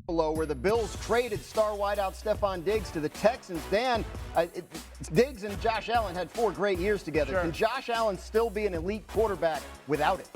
Buffalo, where the Bills traded star wideout Steffon Diggs to the Texans. Dan, Diggs and Josh Allen had 4 great years together. Sure. Can Josh Allen still be an elite quarterback without it?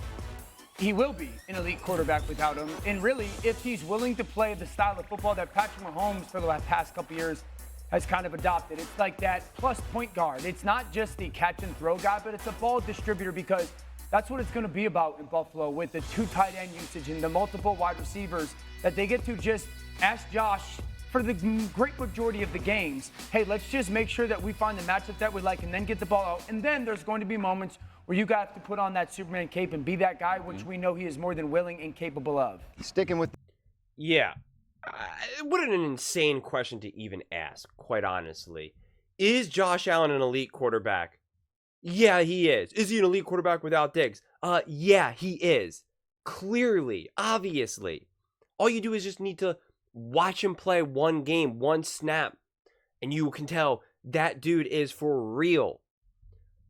He will be an elite quarterback without him. And really, if he's willing to play the style of football that Patrick Mahomes for the past couple years has kind of adopted. It's like that plus point guard. It's not just the catch and throw guy, but it's a ball distributor, because that's what it's going to be about in Buffalo, with the 2 tight end usage and the multiple wide receivers, that they get to just ask Josh for the great majority of the games, hey, let's just make sure that we find the matchup that we like and then get the ball out. And then there's going to be moments where you got to put on that Superman cape and be that guy, which we know he is more than willing and capable of. Sticking with. Yeah. What an insane question to even ask, quite honestly. Is Josh Allen an elite quarterback? Yeah, he is. Is he an elite quarterback without Diggs? Yeah, he is. Clearly, obviously. All you do is just need to watch him play one game, one snap, and you can tell that dude is for real.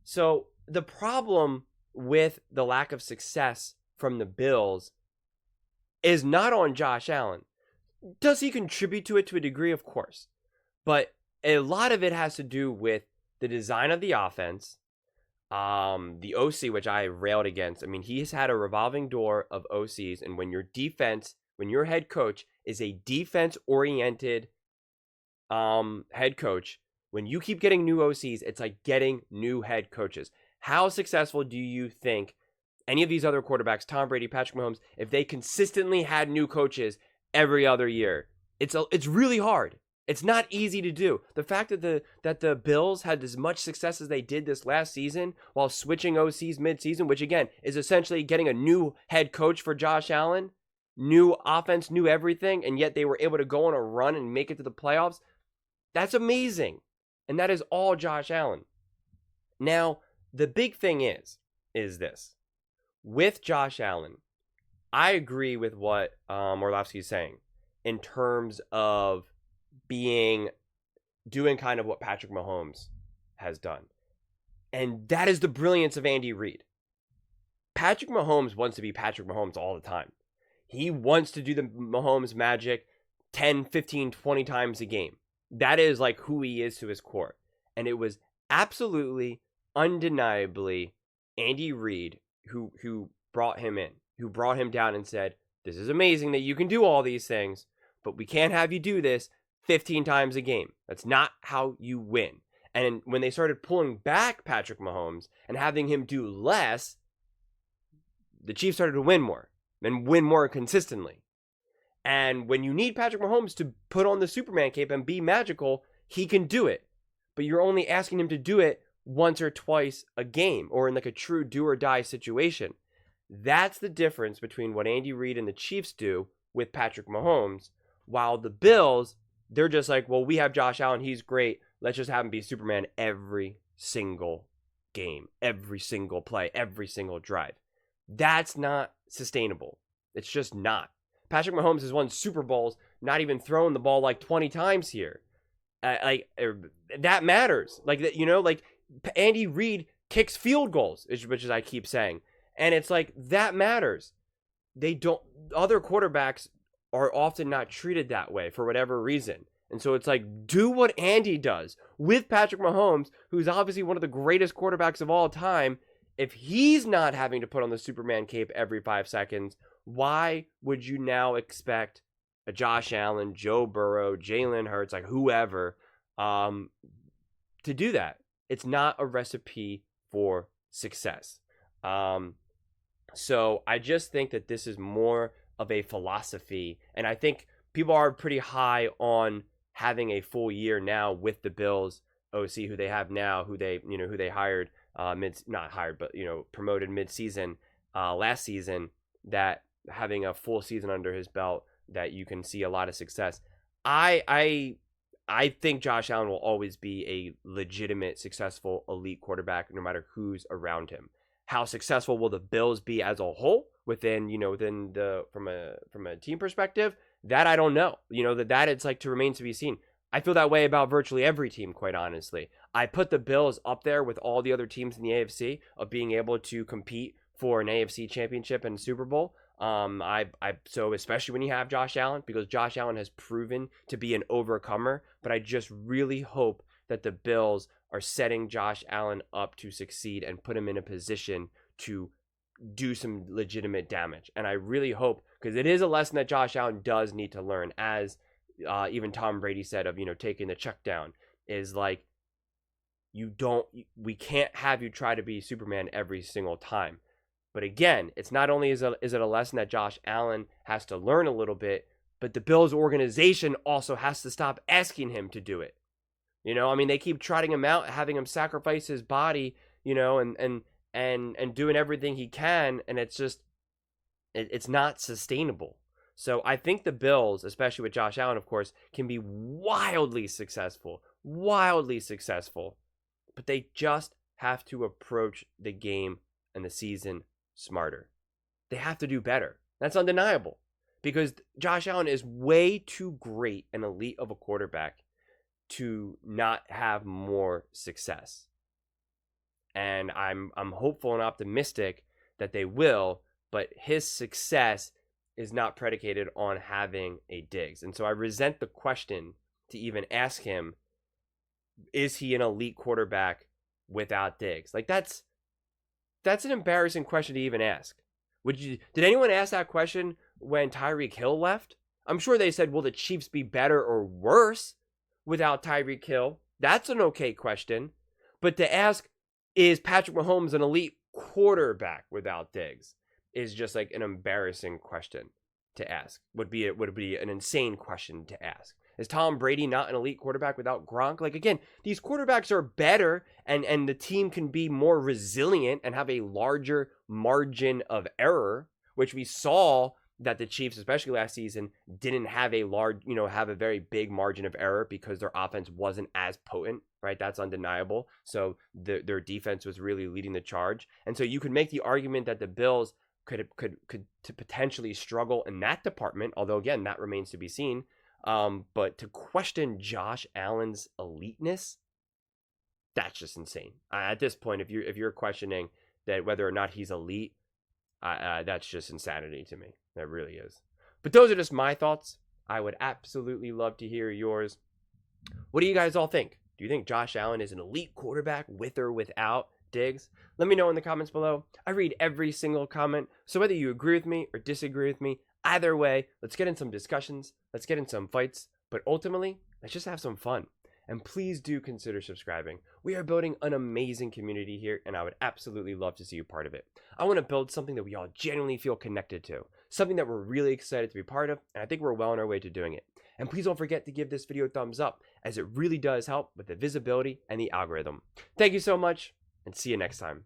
So the problem with the lack of success from the Bills is not on Josh Allen. Does he contribute to it to a degree? Of course. But a lot of it has to do with the design of the offense, the OC, which I railed against. I mean, he's had a revolving door of OCs, and when your head coach is a defense-oriented head coach, when you keep getting new OCs, it's like getting new head coaches. How successful do you think any of these other quarterbacks, Tom Brady, Patrick Mahomes, if they consistently had new coaches every other year? It's really hard. It's not easy to do. The fact that the Bills had as much success as they did this last season while switching OCs midseason, which again is essentially getting a new head coach for Josh Allen, new offense, new everything, and yet they were able to go on a run and make it to the playoffs. That's amazing. And that is all Josh Allen. Now, the big thing is this. With Josh Allen, I agree with what Orlovsky is saying in terms of doing kind of what Patrick Mahomes has done. And that is the brilliance of Andy Reid. Patrick Mahomes wants to be Patrick Mahomes all the time. He wants to do the Mahomes magic 10, 15, 20 times a game. That is like who he is to his core. And it was absolutely, undeniably Andy Reid who brought him in, who brought him down and said, this is amazing that you can do all these things, but we can't have you do this 15 times a game. That's not how you win. And when they started pulling back Patrick Mahomes and having him do less, the Chiefs started to win more and win more consistently. And when you need Patrick Mahomes to put on the Superman cape and be magical, he can do it. But you're only asking him to do it once or twice a game, or in like a true do or die situation. That's the difference between what Andy Reid and the Chiefs do with Patrick Mahomes, while the Bills, they're just like, well, we have Josh Allen, he's great. Let's just have him be Superman every single game, every single play, every single drive. That's not sustainable. It's just not. Patrick Mahomes has won Super Bowls, not even throwing the ball like 20 times here. That matters. Like Andy Reid kicks field goals, which is I keep saying. And it's like, that matters. Other quarterbacks are often not treated that way for whatever reason. And so it's like, do what Andy does with Patrick Mahomes, who's obviously one of the greatest quarterbacks of all time. If he's not having to put on the Superman cape every 5 seconds, why would you now expect a Josh Allen, Joe Burrow, Jalen Hurts, like whoever, to do that? It's not a recipe for success. So I just think that this is more of a philosophy, and I think people are pretty high on having a full year now with the Bills OC, who they have now, who they hired promoted mid-season last season, that having a full season under his belt, that you can see a lot of success. I think Josh Allen will always be a legitimate, successful, elite quarterback, no matter who's around him. How successful will the Bills be as a whole within from a team perspective? That I don't know. That it's like to remain to be seen. I feel that way about virtually every team, quite honestly. I put the Bills up there with all the other teams in the AFC of being able to compete for an AFC championship and Super Bowl. So especially when you have Josh Allen, because Josh Allen has proven to be an overcomer, but I just really hope that the Bills are setting Josh Allen up to succeed and put him in a position to do some legitimate damage. And I really hope, because it is a lesson that Josh Allen does need to learn, as even Tom Brady said of, taking the check down, is like, we can't have you try to be Superman every single time. But again, it's not only is it a lesson that Josh Allen has to learn a little bit, but the Bills organization also has to stop asking him to do it. They keep trotting him out, having him sacrifice his body, and doing everything he can, and it's just, it's not sustainable. So I think the Bills, especially with Josh Allen, of course, can be wildly successful, but they just have to approach the game and the season smarter. They have to do better. That's undeniable, because Josh Allen is way too great and elite of a quarterback to not have more success. And I'm hopeful and optimistic that they will, but his success is not predicated on having a Diggs. And so I resent the question to even ask him, is he an elite quarterback without Diggs? Like, that's an embarrassing question to even ask. Did anyone ask that question when Tyreek Hill left? I'm sure they said, will the Chiefs be better or worse without Tyreek Hill? That's an okay question. But to ask, is Patrick Mahomes an elite quarterback without Diggs, is just like an embarrassing question to ask. Would be an insane question to ask. Is Tom Brady not an elite quarterback without Gronk? Like, again, these quarterbacks are better, and the team can be more resilient and have a larger margin of error, which we saw that the Chiefs, especially last season, didn't have have a very big margin of error because their offense wasn't as potent, right? That's undeniable. So their defense was really leading the charge. And so you could make the argument that the Bills could to potentially struggle in that department, although again, that remains to be seen. But to question Josh Allen's eliteness, that's just insane. At this point, if you're questioning that whether or not he's elite, that's just insanity to me. That really is. But those are just my thoughts. I would absolutely love to hear yours. What do you guys all think? Do you think Josh Allen is an elite quarterback with or without Diggs? Let me know in the comments below. I read every single comment. So whether you agree with me or disagree with me, either way, let's get in some discussions. Let's get in some fights. But ultimately, let's just have some fun. And please do consider subscribing. We are building an amazing community here, and I would absolutely love to see you part of it. I want to build something that we all genuinely feel connected to, something that we're really excited to be part of, and I think we're well on our way to doing it. And please don't forget to give this video a thumbs up, as it really does help with the visibility and the algorithm. Thank you so much, and see you next time.